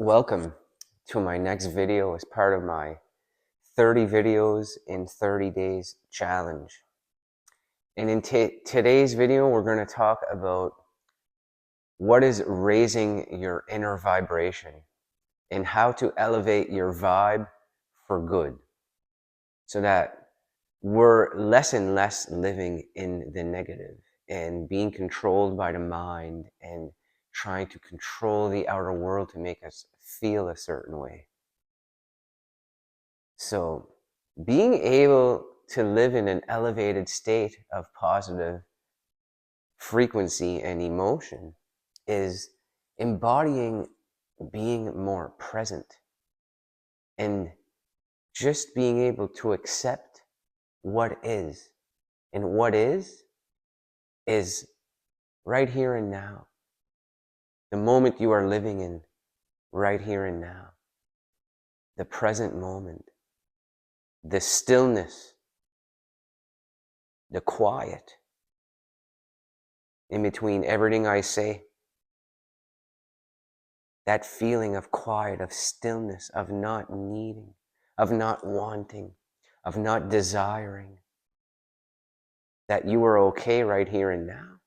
Welcome to my next video as part of my 30 videos in 30 days challenge. And in today's video, we're going to talk about what is raising your inner vibration and how to elevate your vibe for good so that we're less and less living in the negative and being controlled by the mind and trying to control the outer world to make us feel a certain way. So being able to live in an elevated state of positive frequency and emotion is embodying being more present and just being able to accept what is. And what is right here and now. The moment you are living in right here and now. The present moment. The stillness. The quiet. In between everything I say, that feeling of quiet, of stillness, of not needing, of not wanting, of not desiring, that you are okay right here and now.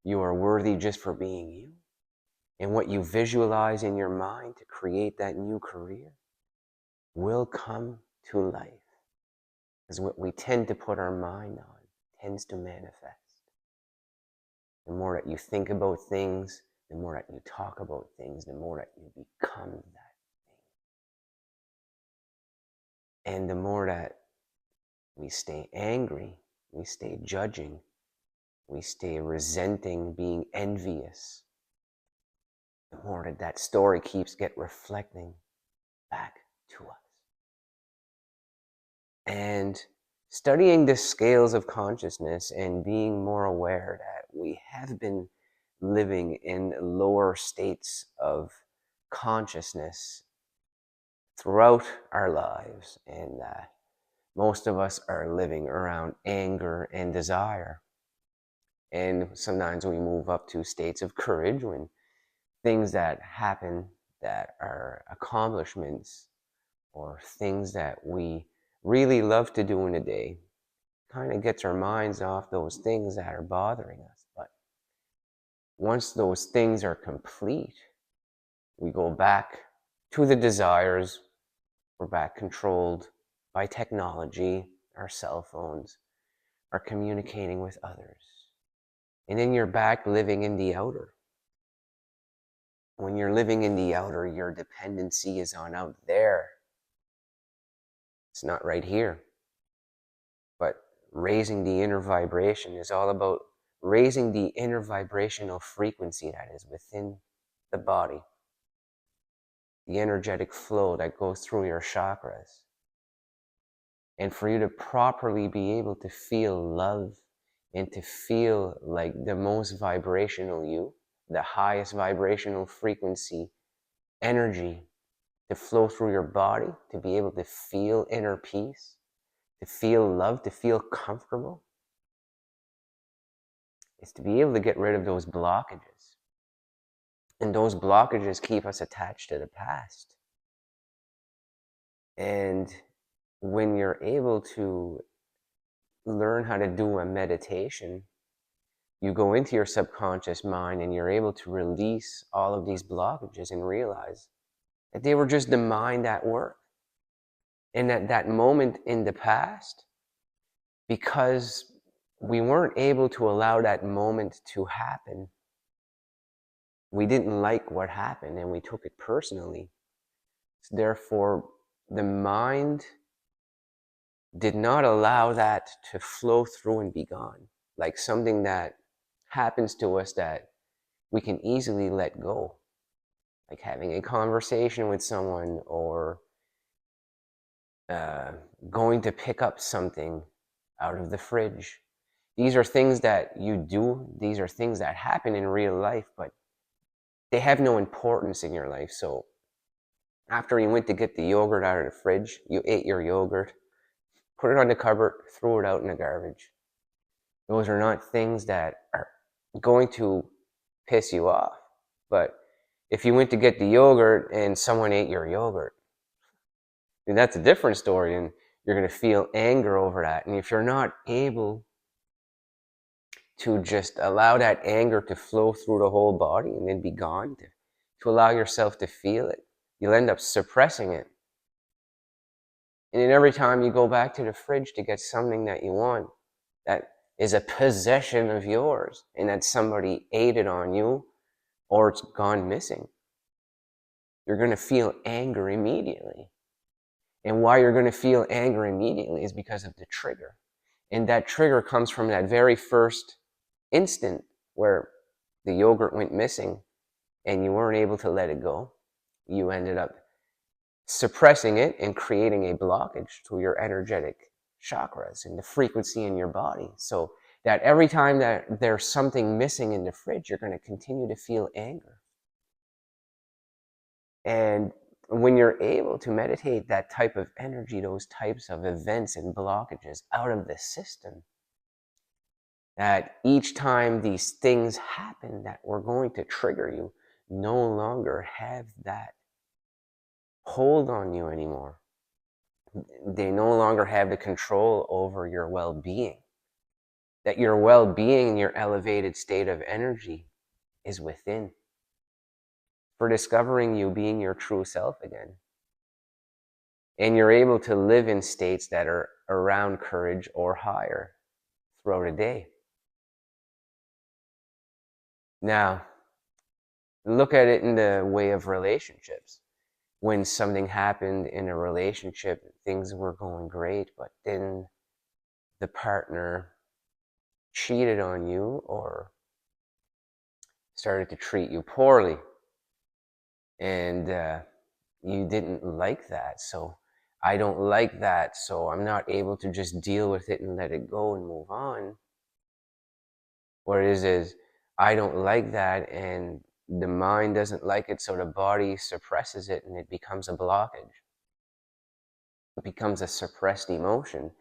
You are worthy just for being you. And what you visualize in your mind to create that new career will come to life. Because what we tend to put our mind on tends to manifest. The more that you think about things, the more that you talk about things, the more that you become that thing. And the more that we stay angry, we stay judging, we stay resenting, being envious, the more that that story keeps reflecting back to us. And studying the scales of consciousness and being more aware that we have been living in lower states of consciousness throughout our lives, and most of us are living around anger and desire. And sometimes we move up to states of courage when things that happen that are accomplishments or things that we really love to do in a day kind of gets our minds off those things that are bothering us. But once those things are complete, we go back to the desires. We're back controlled by technology, our cell phones, are communicating with others. And then you're back living in the outer. When you're living in the outer, your dependency is on out there. It's not right here. But raising the inner vibration is all about raising the inner vibrational frequency that is within the body. The energetic flow that goes through your chakras. And for you to properly be able to feel love and to feel like the most vibrational you, the highest vibrational frequency energy to flow through your body, to be able to feel inner peace, to feel love, to feel comfortable, is to be able to get rid of those blockages. And those blockages keep us attached to the past. And when you're able to learn how to do a meditation, you go into your subconscious mind and you're able to release all of these blockages and realize that they were just the mind at work. And at that moment in the past, because we weren't able to allow that moment to happen, we didn't like what happened and we took it personally. So therefore, the mind did not allow that to flow through and be gone, like something that happens to us that we can easily let go, like having a conversation with someone or going to pick up something out of the fridge. These are things that you do. These are things that happen in real life, but they have no importance in your life. So after you went to get the yogurt out of the fridge, you ate your yogurt, put it on the cupboard, threw it out in the garbage. Those are not things that are going to piss you off, but If you went to get the yogurt and someone ate your yogurt, then that's a different story, and you're going to feel anger over that. And if you're not able to just allow that anger to flow through the whole body and then be gone, to allow yourself to feel it, you'll end up suppressing it. And then every time you go back to the fridge to get something that you want, that is a possession of yours, and that somebody ate it on you, or it's gone missing, you're going to feel anger immediately. And why you're going to feel anger immediately is because of the trigger. And that trigger comes from that very first instant where the yogurt went missing and you weren't able to let it go. You ended up suppressing it and creating a blockage to your energetic chakras and the frequency in your body. So that every time that there's something missing in the fridge, you're going to continue to feel anger. And when you're able to meditate that type of energy, those types of events and blockages out of the system, that each time these things happen that were going to trigger you, no longer have that hold on you anymore. They no longer have the control over your well-being. That your well-being and your elevated state of energy is within. For discovering you being your true self again. And you're able to live in states that are around courage or higher throughout a day. Now, look at it in the way of relationships. When something happened in a relationship, things were going great, but then the partner cheated on you or started to treat you poorly. And you didn't like that. So I don't like that. So I'm not able to just deal with it and let it go and move on. What it is I don't like that, and the mind doesn't like it, so the body suppresses it and it becomes a blockage. It becomes a suppressed emotion.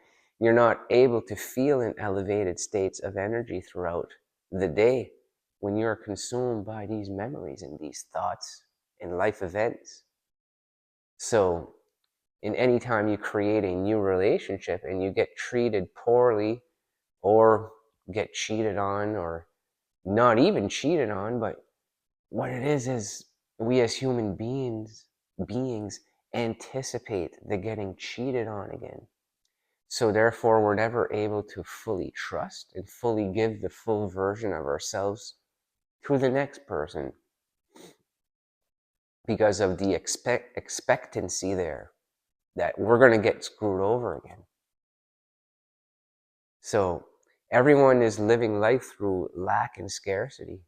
You're not able to feel in elevated states of energy throughout the day when you're consumed by these memories and these thoughts and life events. So in any time you create a new relationship and you get treated poorly or get cheated on, or not even cheated on, but what it is we as human beings anticipate the getting cheated on again. So therefore we're never able to fully trust and fully give the full version of ourselves to the next person because of the expectancy there that we're going to get screwed over again. So everyone is living life through lack and scarcity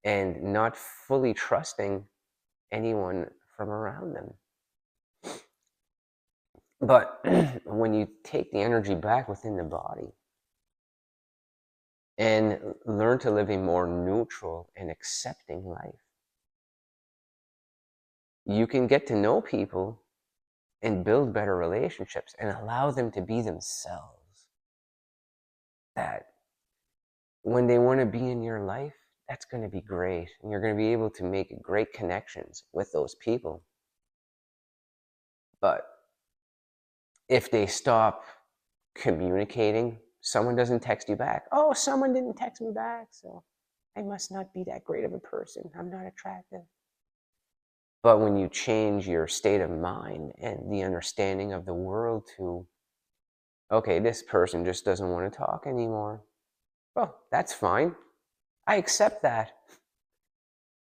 and not fully trusting anyone from around them. But when you take the energy back within the body and learn to live a more neutral and accepting life, you can get to know people and build better relationships and allow them to be themselves. That when they want to be in your life, that's going to be great. And you're going to be able to make great connections with those people. But if they stop communicating, someone doesn't text you back. Oh, someone didn't text me back, so I must not be that great of a person. I'm not attractive. But when you change your state of mind and the understanding of the world to, okay, this person just doesn't want to talk anymore. Well, that's fine. I accept that.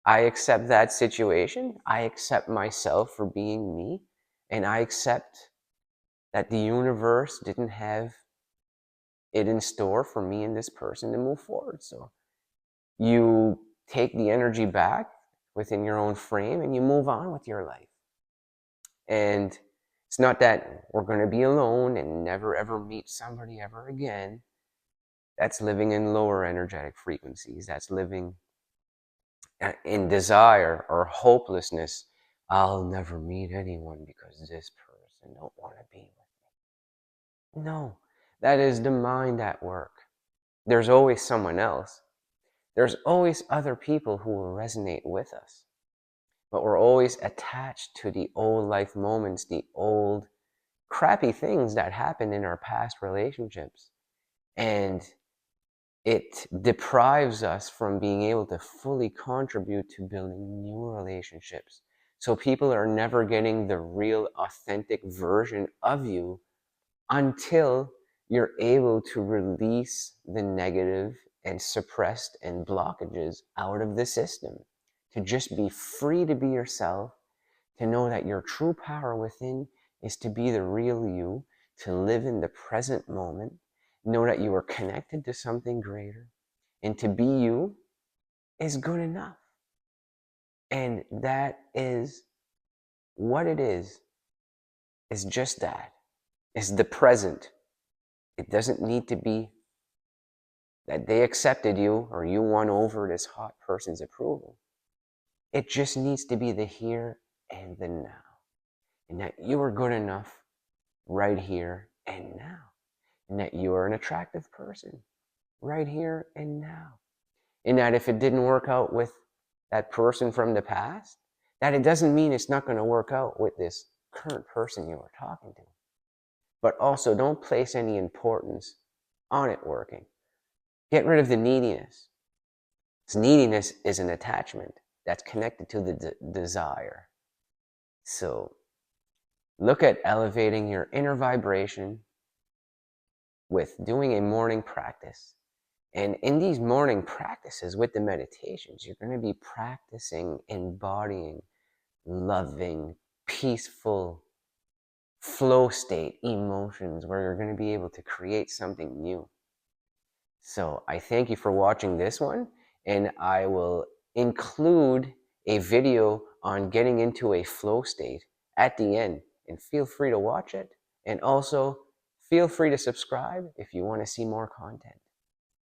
I accept that situation. I accept myself for being me. And I accept that the universe didn't have it in store for me and this person to move forward. So you take the energy back within your own frame and you move on with your life. And it's not that we're going to be alone and never ever meet somebody ever again. That's living in lower energetic frequencies. That's living in desire or hopelessness. I'll never meet anyone because this person don't want to be with me. No, that is the mind at work. There's always someone else. There's always other people who will resonate with us. but we're always attached to the old life moments, the old crappy things that happened in our past relationships. And it deprives us from being able to fully contribute to building new relationships. So people are never getting the real, authentic version of you until you're able to release the negative and suppressed and blockages out of the system, to just be free to be yourself, to know that your true power within is to be the real you, to live in the present moment, know that you are connected to something greater, and to be you is good enough. And that is what it is just that. It's the present. It doesn't need to be that they accepted you or you won over this hot person's approval. It just needs to be the here and the now. And that you are good enough right here and now. And that you are an attractive person right here and now. And that if it didn't work out with that person from the past, that it doesn't mean it's not going to work out with this current person you are talking to. But also, don't place any importance on it working. Get rid of the neediness. Because neediness is an attachment that's connected to the desire. So look at elevating your inner vibration with doing a morning practice. And in these morning practices with the meditations, you're going to be practicing embodying loving, peaceful, flow state emotions where you're going to be able to create something new. So I thank you for watching this one, and I will include a video on getting into a flow state at the end, and feel free to watch it. And also feel free to subscribe if you want to see more content.